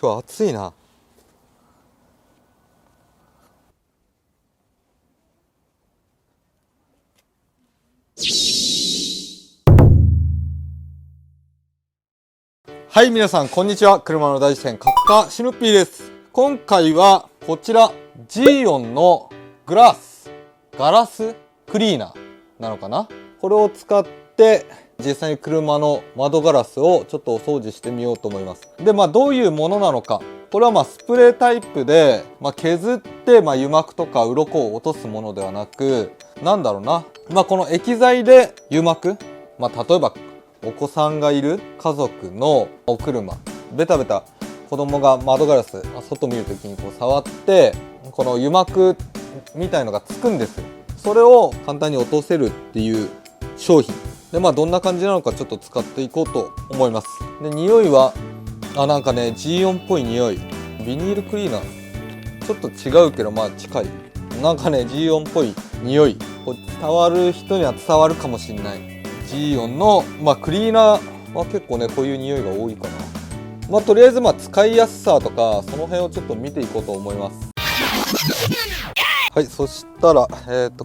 今日暑いな。はい、皆さんこんにちは。車の大自然カッカシヌッピーです。今回はこちらジーオンのガラスクリーナーなのかな、これを使って実際に車の窓ガラスをちょっとお掃除してみようと思います。で、どういうものなのか。これはスプレータイプで、削って油膜とか鱗を落とすものではなく、なんだろうな、この液剤で油膜、例えばお子さんがいる家族のお車、ベタベタ子供が窓ガラス外見るときにこう触って、この油膜みたいのがつくんですよ。それを簡単に落とせるっていう商品で、どんな感じなのかちょっと使っていこうと思います。で、匂いはなんかね、ジーオンっぽい匂い。ビニールクリーナーちょっと違うけど近い。なんかね、ジーオンっぽい匂い。こう伝わる人には伝わるかもしれない。ジーオンのクリーナーは結構ね、こういう匂いが多いかな。とりあえず使いやすさとかその辺をちょっと見ていこうと思います。はい、そしたら、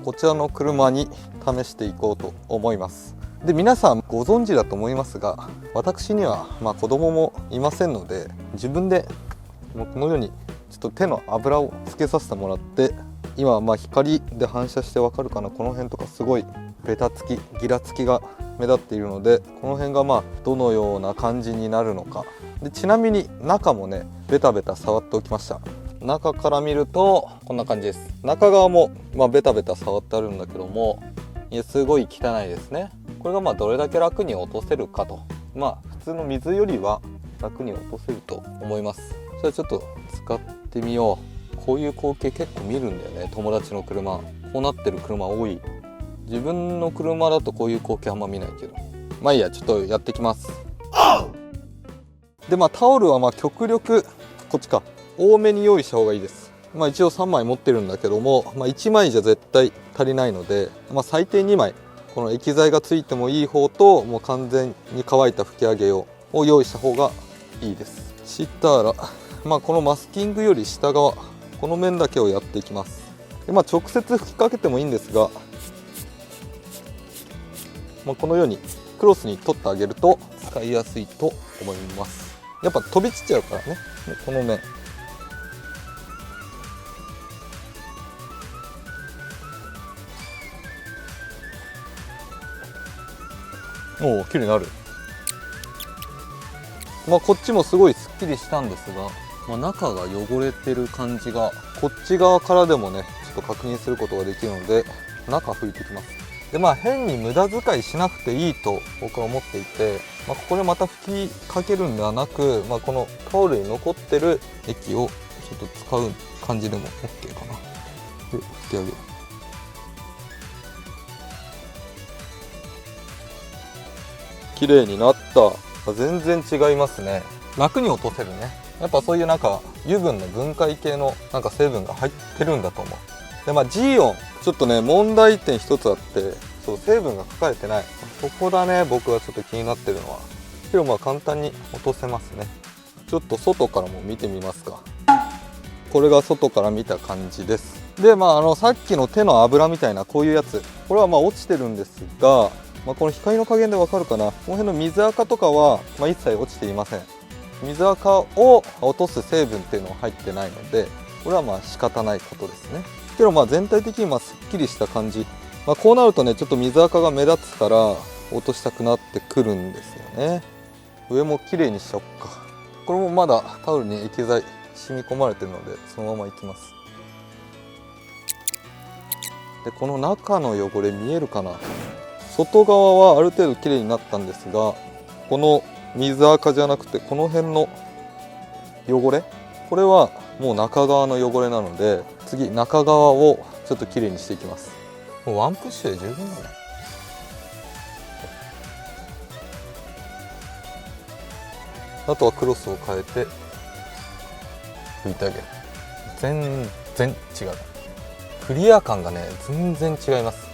こちらの車に試していこうと思います。で、皆さんご存知だと思いますが、私には子供もいませんので、自分でこのようにちょっと手の油をつけさせてもらって、今光で反射してわかるかな、この辺とかすごいベタつきギラつきが目立っているので、この辺がどのような感じになるのか。で、ちなみに中もね、ベタベタ触っておきました。中から見るとこんな感じです。中側もベタベタ触ってあるんだけども、いや、すごい汚いですね。これがどれだけ楽に落とせるかと。普通の水よりは楽に落とせると思います。じゃあちょっと使ってみよう。こういう光景結構見るんだよね、友達の車。こうなってる車多い。自分の車だとこういう光景あんま見ないけど、いいや、ちょっとやってきます。で、タオルは極力こっちか多めに用意した方がいいです。一応3枚持ってるんだけども、1枚じゃ絶対足りないので、最低2枚この液剤がついてもいい方と、もう完全に乾いた拭き上げ用を用意した方がいいです。したら、このマスキングより下側、この面だけをやっていきます。で、直接吹きかけてもいいんですが、このようにクロスに取ってあげると使いやすいと思います。やっぱ飛び散っちゃうからね、この面。おお、綺麗になる。こっちもすごいすっきりしたんですが、中が汚れてる感じがこっち側からでもね、ちょっと確認することができるので、中拭いていきます。で、変に無駄遣いしなくていいと僕は思っていて、ここでまた拭きかけるんではなく、このタオルに残ってる液をちょっと使う感じでも OK かな。で、拭き上げる。綺麗になった。全然違いますね。楽に落とせるね。やっぱそういう油分の分解系の成分が入ってるんだと思う。で、ジーオンちょっとね、問題点一つあって、そう、成分が書かれてない。そこだね、僕はちょっと気になってるのは。けど簡単に落とせますね。ちょっと外からも見てみますか。これが外から見た感じです。で、さっきの手の油みたいなこういうやつ、これは落ちてるんですが、この光の加減でわかるかな、この辺の水垢とかは、一切落ちていません。水垢を落とす成分っていうのは入ってないので、これは仕方ないことですね。けど全体的にすっきりした感じ。こうなるとね、ちょっと水垢が目立つから落としたくなってくるんですよね。上も綺麗にしちゃおっか。これもまだタオルに液剤染み込まれてるので、そのままいきます。で、この中の汚れ見えるかな。外側はある程度綺麗になったんですが、この水垢じゃなくてこの辺の汚れ、これはもう中側の汚れなので、次中側をちょっと綺麗にしていきます。もうワンプッシュで十分だね。あとはクロスを変えて拭いてあげる。全然違う。クリア感がね、全然違います。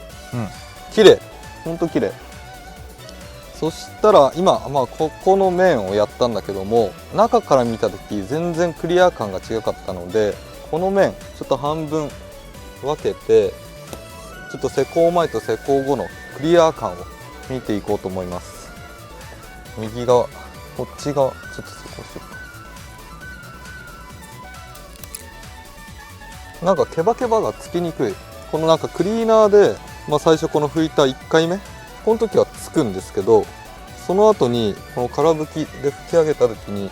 綺麗、ほんと綺麗。そしたら今、ここの面をやったんだけども、中から見た時全然クリア感が違かったので、この面ちょっと半分分けて、ちょっと施工前と施工後のクリア感を見ていこうと思います。右側、こっち側ちょっと施工しようか。なんかケバケバがつきにくい。このなんかクリーナーで、最初この拭いた1回目この時はつくんですけど、その後にこの空拭きで拭き上げた時に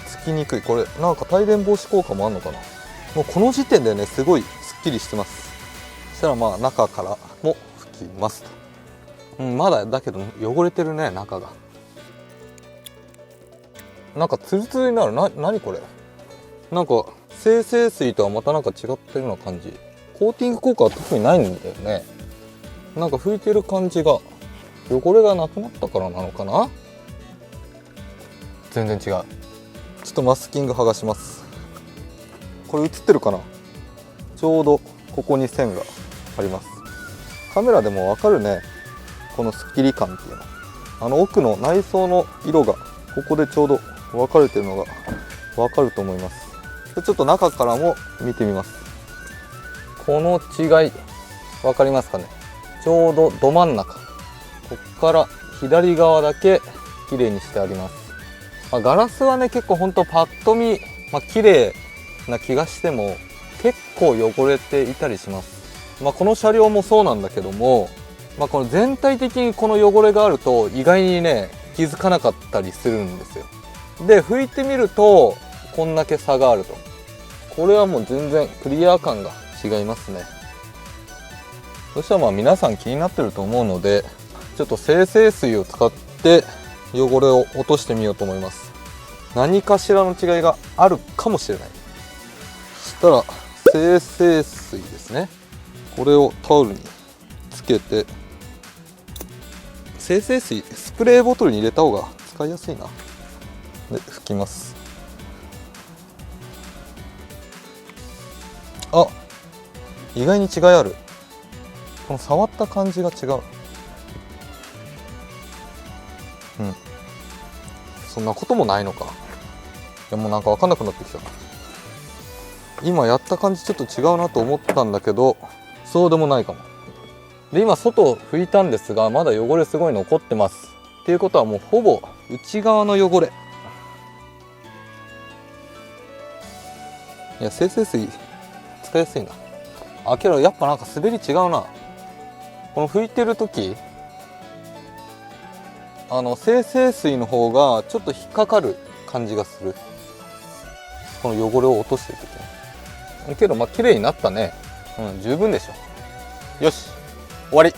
つきにくい。これなんか帯電防止効果もあるのかな。もうこの時点でねすごいすっきりしてます。そしたら中からも拭きますと。まだだけど汚れてるね。中がなんかツルツルになる。何これ。なんか精製水とはまたなんか違ったような感じ。コーティング効果は特にないんだよね。なんか拭いてる感じが汚れがなくなったからなのかな。全然違う。ちょっとマスキング剥がします。これ映ってるかな。ちょうどここに線があります。カメラでもわかるね、このスッキリ感っていうの。奥の内装の色がここでちょうど分かれてるのがわかると思います。ちょっと中からも見てみます。この違い分かりますかね。ちょうどど真ん中、こっから左側だけ綺麗にしてあります。ガラスはね結構ほんとパッと見、綺麗な気がしても結構汚れていたりします。この車両もそうなんだけども、この全体的にこの汚れがあると意外にね気づかなかったりするんですよ。で拭いてみるとこんだけ差があると。これはもう全然クリア感が違いますね。そしたら皆さん気になってると思うので、ちょっと精製水を使って汚れを落としてみようと思います。何かしらの違いがあるかもしれない。そしたら精製水ですね。これをタオルにつけて、精製水スプレーボトルに入れた方が使いやすいな。で拭きます。あ、意外に違いある。この触った感じが違う。そんなこともないのか。いやもうなんか分かんなくなってきた。今やった感じちょっと違うなと思ったんだけど、そうでもないかも。で今外拭いたんですが、まだ汚れすごい残ってます。っていうことはもうほぼ内側の汚れ。いや精製水使いやすいな。けどやっぱなんか滑り違うな。この拭いてる時精製水の方がちょっと引っかかる感じがする。この汚れを落としてる時に。けど綺麗になったね。十分でしょ。よし終わり。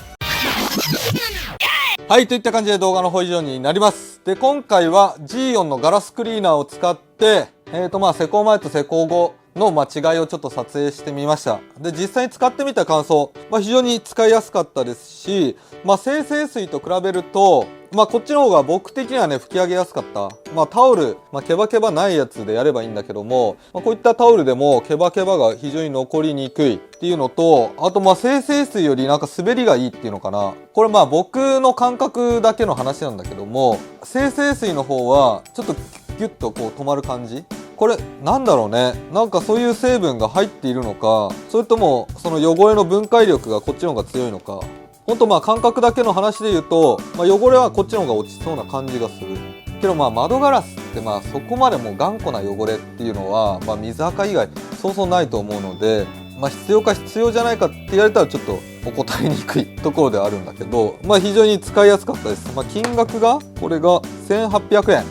はい、といった感じで動画の方以上になります。で今回は G4 のガラスクリーナーを使って施工前と施工後の違いをちょっと撮影してみました。で実際に使ってみた感想、非常に使いやすかったですし、精製水と比べるとこっちの方が僕的にはね拭き上げやすかった。タオル、ケバケバないやつでやればいいんだけども、こういったタオルでもケバケバが非常に残りにくいっていうのと、あと精製水よりなんか滑りがいいっていうのかな。これ僕の感覚だけの話なんだけども、精製水の方はちょっとギュッとこう止まる感じ。これなんだろうね。なんかそういう成分が入っているのか、それともその汚れの分解力がこっちの方が強いのか。ほんと感覚だけの話で言うと、汚れはこっちの方が落ちそうな感じがする。けど窓ガラスってそこまでもう頑固な汚れっていうのは、水垢以外そうそうないと思うので、必要か必要じゃないかって言われたらちょっとお答えにくいところではあるんだけど、非常に使いやすかったです。金額がこれが1800円。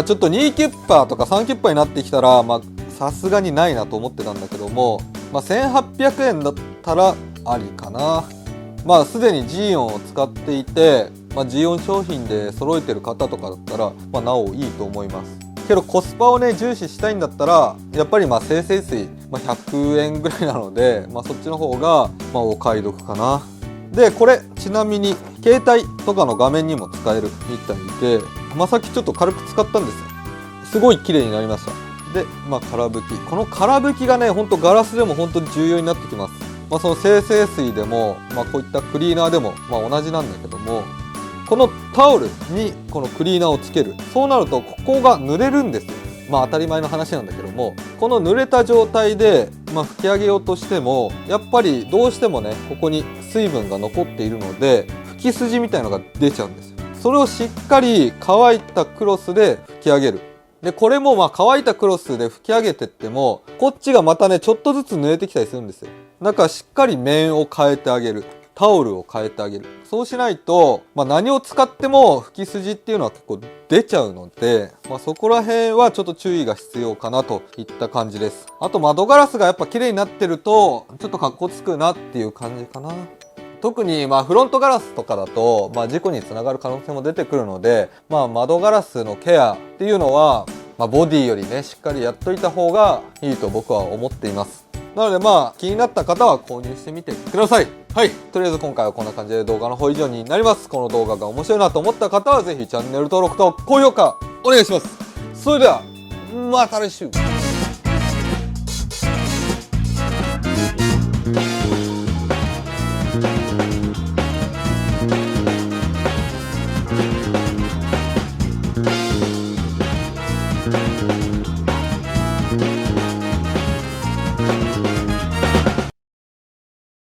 ちょっと2キュッパーとか3キュッパーになってきたらさすがにないなと思ってたんだけども、1800円だったらありかな。すでに G4 を使っていて、G4 商品で揃えてる方とかだったら、なおいいと思います。けどコスパをね重視したいんだったらやっぱり精製水、100円ぐらいなので、そっちの方がお買い得かな。でこれちなみに携帯とかの画面にも使えるみたいで、さっきちょっと軽く使ったんですよ。すごい綺麗になりました。で空拭き、この空拭きがねほんとガラスでも本当に重要になってきます。その精製水でも、こういったクリーナーでも、同じなんだけども、このタオルにこのクリーナーをつける。そうなるとここが濡れるんですよ。まあ当たり前の話なんだけども、この濡れた状態で、拭き上げようとしてもやっぱりどうしてもね、ここに水分が残っているので拭き筋みたいのが出ちゃうんですよ。それをしっかり乾いたクロスで拭き上げる。でこれも乾いたクロスで拭き上げてっても、こっちがまたねちょっとずつ濡れてきたりするんですよ。だからしっかり面を変えてあげる。タオルを変えてあげる。そうしないと、何を使っても拭き筋っていうのは結構出ちゃうので、そこら辺はちょっと注意が必要かなといった感じです。あと窓ガラスがやっぱ綺麗になってるとちょっとかっこつくなっていう感じかな。特にフロントガラスとかだと、事故につながる可能性も出てくるので、窓ガラスのケアっていうのは、ボディよりねしっかりやっといた方がいいと僕は思っています。なので気になった方は購入してみてください。はい。とりあえず今回はこんな感じで動画の方以上になります。この動画が面白いなと思った方はぜひチャンネル登録と高評価お願いします。それでは、また来週。